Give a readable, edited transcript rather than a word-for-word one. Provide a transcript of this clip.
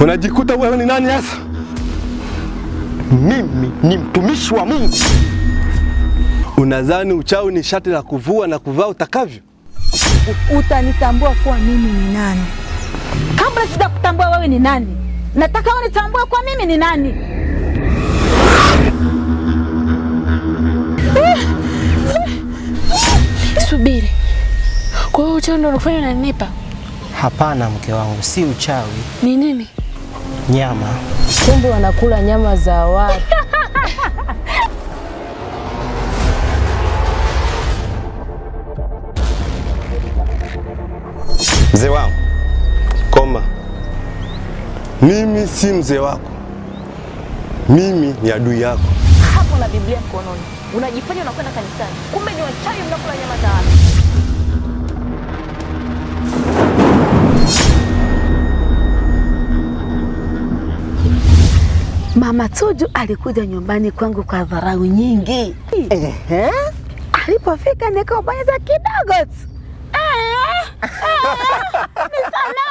Unajikuta wewe ni nani hasa? Mimi ni mtumishi wa Mungu. Unadhani uchawi ni shati la kuvua na kuvaa utakavyo? Utanitambua kuwa mimi ni nani? Kabla sijakutambua wewe ni nani, nataka unitambue kuwa mimi ni nani. Subiri. Kwa hiyo uchawi ndio unafanya unanipa? Hapana mke wangu, si uchawi. Ni nini? Nyama. Kumbe wanakula nyama za watu. Mzee wangu, koma. Mimi si mzee wako. Mimi ni adui yako. Hapo na Biblia mkononi. Unajifanya unakwenda kanisani. Kumbe ni wachawi mnakula nyama za watu. Mama Tuju alikuja nyumbani kwangu kwa dharau nyingi. Alipofika nikabonyeza kidogo tu. Ni sana.